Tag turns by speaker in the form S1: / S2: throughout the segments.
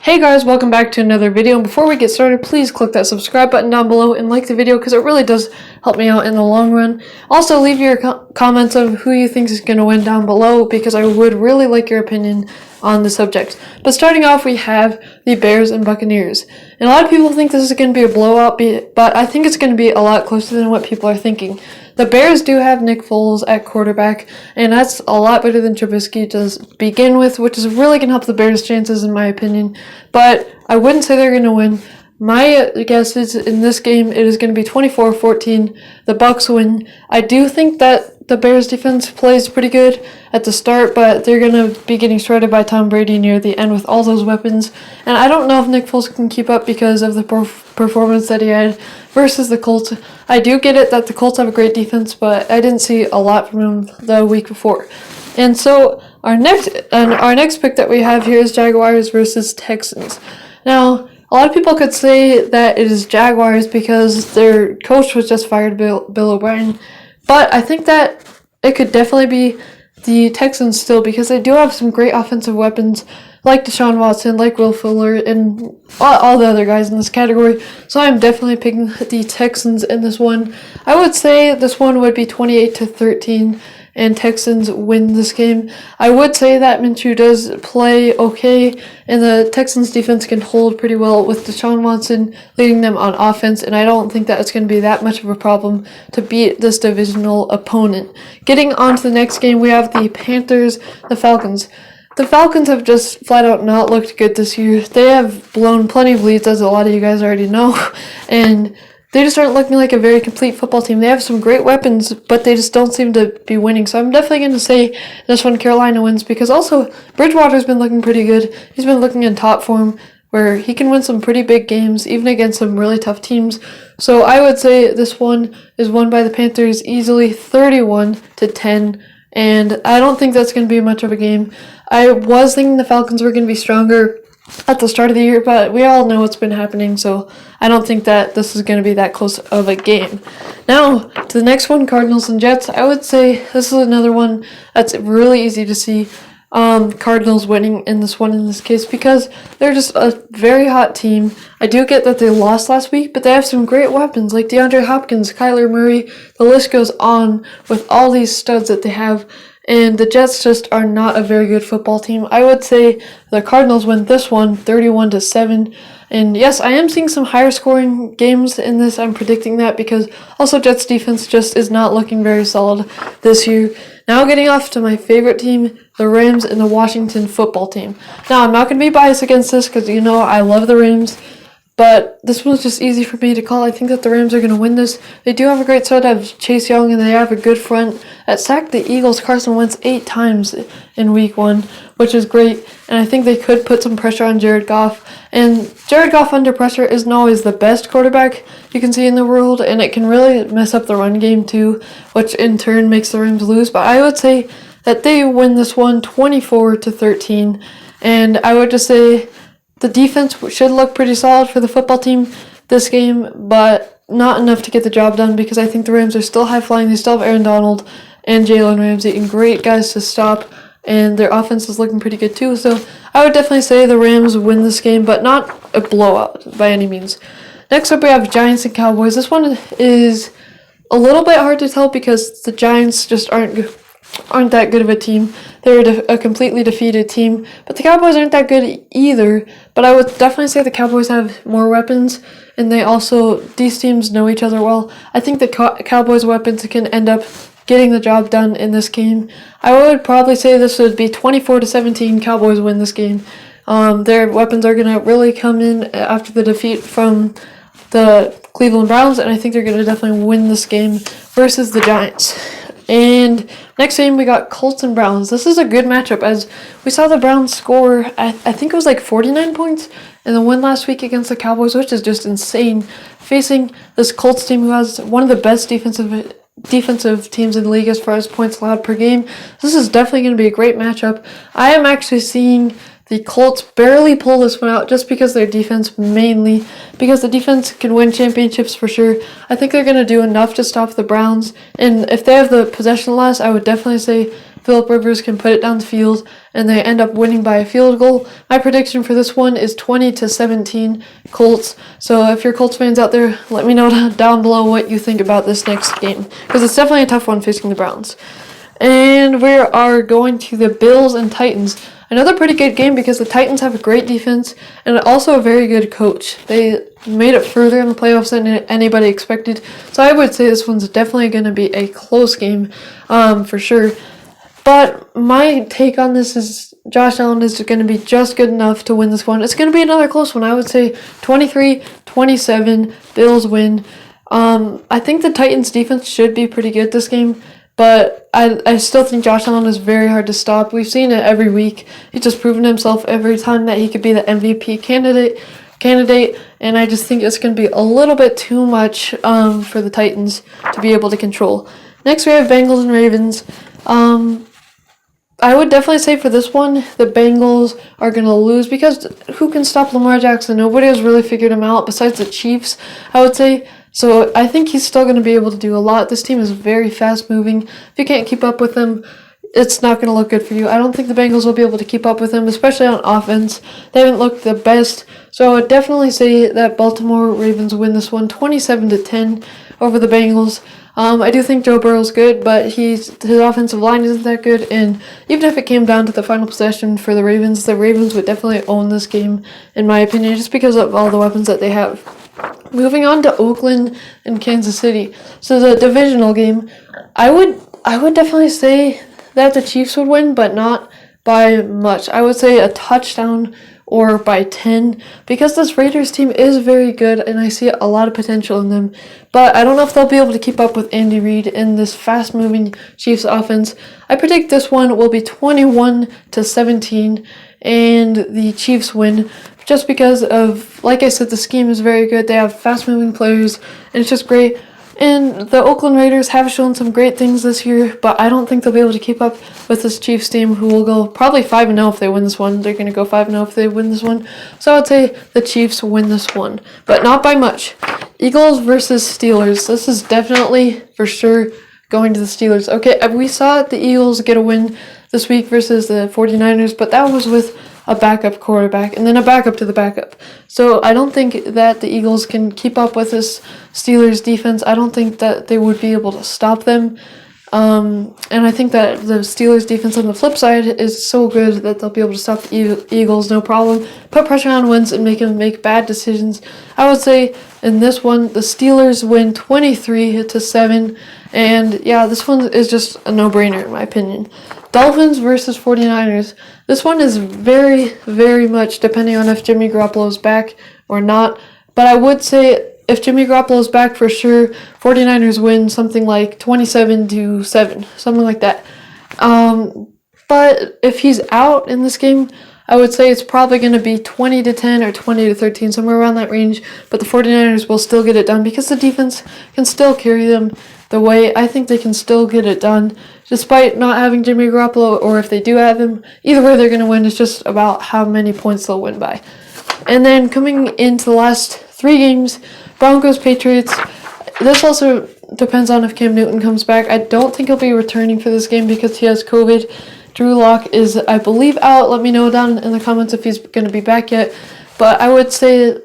S1: Hey guys, welcome back to another video, and before we get started, please click that subscribe button down below and like the video because it really does help me out in the long run. Also, leave your comments of who you think is going to win down below because I would really like your opinion on the subject. But starting off, we have the Bears and Buccaneers. And a lot of people think this is going to be a blowout, but I think it's going to be a lot closer than what people are thinking. The Bears do have Nick Foles at quarterback, and that's a lot better than Trubisky does begin with, which is really going to help the Bears' chances in my opinion. But I wouldn't say they're going to win. My guess is in this game it is going to be 24-14. The Bucs win. I do think that the Bears defense plays pretty good at the start, but they're going to be getting shredded by Tom Brady near the end with all those weapons. And I don't know if Nick Foles can keep up because of the performance that he had versus the Colts. I do get it that the Colts have a great defense, but I didn't see a lot from him the week before. And so our next pick that we have here is Jaguars versus Texans. Now, a lot of people could say that it is Jaguars because their coach was just fired, Bill O'Brien. But I think that it could definitely be the Texans still because they do have some great offensive weapons like Deshaun Watson, like Will Fuller, and all the other guys in this category. So I'm definitely picking the Texans in this one. I would say this one would be 28-13. And Texans win this game. I would say that Minshew does play okay, and the Texans defense can hold pretty well with Deshaun Watson leading them on offense, and I don't think that it's going to be that much of a problem to beat this divisional opponent. Getting on to the next game, we have the Panthers, the Falcons. The Falcons have just flat out not looked good this year. They have blown plenty of leads, as a lot of you guys already know, and they just aren't looking like a very complete football team. They have some great weapons, but they just don't seem to be winning. So I'm definitely going to say this one Carolina wins because also Bridgewater's been looking pretty good. He's been looking in top form where he can win some pretty big games, even against some really tough teams. So I would say this one is won by the Panthers easily 31-10. And I don't think that's going to be much of a game. I was thinking the Falcons were going to be stronger at the start of the year, but we all know what's been happening, so I don't think that this is going to be that close of a game. Now, to the next one, Cardinals and Jets. I would say this is another one that's really easy to see Cardinals winning in this case because they're just a very hot team. I do get that they lost last week, but they have some great weapons like DeAndre Hopkins, Kyler Murray. The list goes on with all these studs that they have. And the Jets just are not a very good football team. I would say the Cardinals win this one 31-7. And yes, I am seeing some higher scoring games in this. I'm predicting that because also Jets defense just is not looking very solid this year. Now getting off to my favorite team, the Rams and the Washington football team. Now I'm not going to be biased against this because you know I love the Rams. But this one's just easy for me to call. I think that the Rams are going to win this. They do have a great side of Chase Young, and they have a good front. At sacked the Eagles, Carson Wentz 8 times in week 1, which is great. And I think they could put some pressure on Jared Goff. And Jared Goff under pressure isn't always the best quarterback you can see in the world, and it can really mess up the run game too, which in turn makes the Rams lose. But I would say that they win this one 24-13. And I would just say the defense should look pretty solid for the football team this game, but not enough to get the job done because I think the Rams are still high-flying. They still have Aaron Donald and Jalen Ramsey and great guys to stop, and their offense is looking pretty good too. So I would definitely say the Rams win this game, but not a blowout by any means. Next up, we have Giants and Cowboys. This one is a little bit hard to tell because the Giants just aren't that good of a team. They're a completely defeated team, but the Cowboys aren't that good either. But I would definitely say the Cowboys have more weapons, and these teams know each other well. I think the Cowboys' weapons can end up getting the job done in this game. I would probably say this would be 24-17. Cowboys win this game. Their weapons are going to really come in after the defeat from the Cleveland Browns, and I think they're going to definitely win this game versus the Giants. And next game, we got Colts and Browns. This is a good matchup as we saw the Browns score, I think it was like 49 points in the win last week against the Cowboys, which is just insane. Facing this Colts team who has one of the best defensive teams in the league as far as points allowed per game. This is definitely going to be a great matchup. I am actually seeing the Colts barely pull this one out just because their defense mainly, because the defense can win championships for sure. I think they're going to do enough to stop the Browns, and if they have the possession loss, I would definitely say Phillip Rivers can put it down the field and they end up winning by a field goal. My prediction for this one is 20-17 Colts. So if you're Colts fans out there, let me know down below what you think about this next game, because it's definitely a tough one facing the Browns. And we are going to the Bills and Titans. Another pretty good game because the Titans have a great defense and also a very good coach. They made it further in the playoffs than anybody expected. So I would say this one's definitely going to be a close game for sure. But my take on this is Josh Allen is going to be just good enough to win this one. It's going to be another close one. I would say 23-27, Bills win. I think the Titans defense should be pretty good this game. But I still think Josh Allen is very hard to stop. We've seen it every week. He's just proven himself every time that he could be the MVP candidate, and I just think it's going to be a little bit too much for the Titans to be able to control. Next, we have Bengals and Ravens. I would definitely say for this one, the Bengals are going to lose because who can stop Lamar Jackson? Nobody has really figured him out besides the Chiefs, I would say. So I think he's still going to be able to do a lot. This team is very fast-moving. If you can't keep up with them, it's not going to look good for you. I don't think the Bengals will be able to keep up with them, especially on offense. They haven't looked the best. So I would definitely say that Baltimore Ravens win this one 27-10 over the Bengals. I do think Joe Burrow's good, but his offensive line isn't that good, and even if it came down to the final possession for the Ravens would definitely own this game, in my opinion, just because of all the weapons that they have. Moving on to Oakland and Kansas City. So the divisional game, I would definitely say that the Chiefs would win, but not by much. I would say a touchdown or by 10, because this Raiders team is very good and I see a lot of potential in them. But I don't know if they'll be able to keep up with Andy Reid in this fast-moving Chiefs offense. I predict this one will be 21-17 and the Chiefs win, just because of, like I said, the scheme is very good. They have fast-moving players and it's just great. And the Oakland Raiders have shown some great things this year, but I don't think they'll be able to keep up with this Chiefs team, who will go probably 5-0 if they win this one. They're going to go 5-0 if they win this one. So I would say the Chiefs win this one, but not by much. Eagles versus Steelers. This is definitely, for sure, going to the Steelers. Okay, we saw the Eagles get a win this week versus the 49ers, but that was with a backup quarterback, and then a backup to the backup. So I don't think that the Eagles can keep up with this Steelers defense. I don't think that they would be able to stop them. And I think that the Steelers defense on the flip side is so good that they'll be able to stop the Eagles no problem, put pressure on Wentz and make him make bad decisions. I would say in this one, the Steelers win 23-7. And yeah, this one is just a no-brainer in my opinion. Dolphins versus 49ers. This one is very, very much depending on if Jimmy Garoppolo is back or not. But I would say if Jimmy Garoppolo is back, for sure, 49ers win something like 27-7, something like that. But if he's out in this game, I would say it's probably going to be 20-10 or 20-13, somewhere around that range. But the 49ers will still get it done because the defense can still carry them the way. I think they can still get it done despite not having Jimmy Garoppolo, or if they do have him. Either way, they're going to win. It's just about how many points they'll win by. And then coming into the last 3 games, Broncos, Patriots. This also depends on if Cam Newton comes back. I don't think he'll be returning for this game because he has COVID. Drew Lock is, I believe, out. Let me know down in the comments if he's going to be back yet. But I would say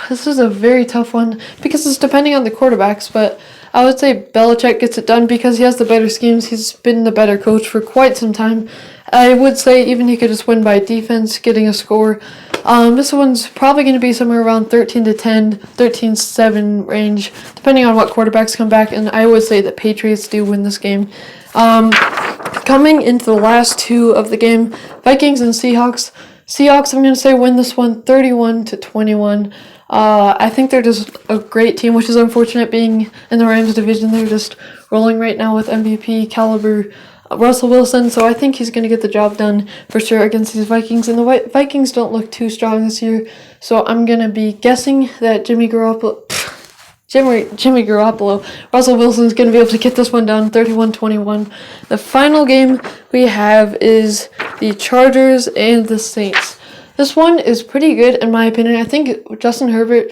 S1: this is a very tough one because it's depending on the quarterbacks. But I would say Belichick gets it done because he has the better schemes. He's been the better coach for quite some time. I would say even he could just win by defense, getting a score. This one's probably going to be somewhere around 13-10, 13-7 range, depending on what quarterbacks come back. And I would say the Patriots do win this game. Coming into the last 2 of the game, Vikings and Seahawks. Seahawks, I'm going to say, win this one 31-21. I think they're just a great team, which is unfortunate being in the Rams division. They're just rolling right now with MVP caliber Russell Wilson, so I think he's going to get the job done for sure against these Vikings. And the Vikings don't look too strong this year, so I'm going to be guessing that Jimmy Garoppolo, Russell Wilson's going to be able to get this one done 31-21. The final game we have is the Chargers and the Saints. This one is pretty good in my opinion. I think Justin Herbert,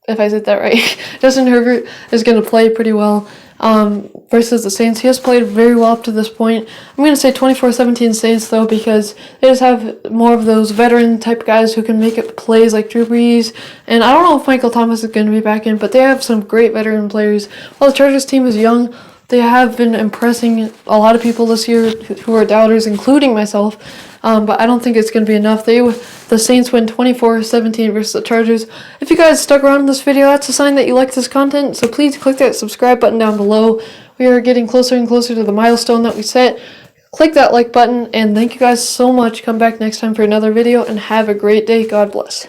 S1: if I said that right, Justin Herbert is going to play pretty well. versus the Saints. He has played very well up to this point. I'm going to say 24-17 Saints, though, because they just have more of those veteran-type guys who can make it plays like Drew Brees. And I don't know if Michael Thomas is going to be back in, but they have some great veteran players. While the Chargers team is young, they have been impressing a lot of people this year who are doubters, including myself. But I don't think it's going to be enough. The Saints win 24-17 versus the Chargers. If you guys stuck around in this video, that's a sign that you like this content. So please click that subscribe button down below. We are getting closer and closer to the milestone that we set. Click that like button, and thank you guys so much. Come back next time for another video, and have a great day. God bless.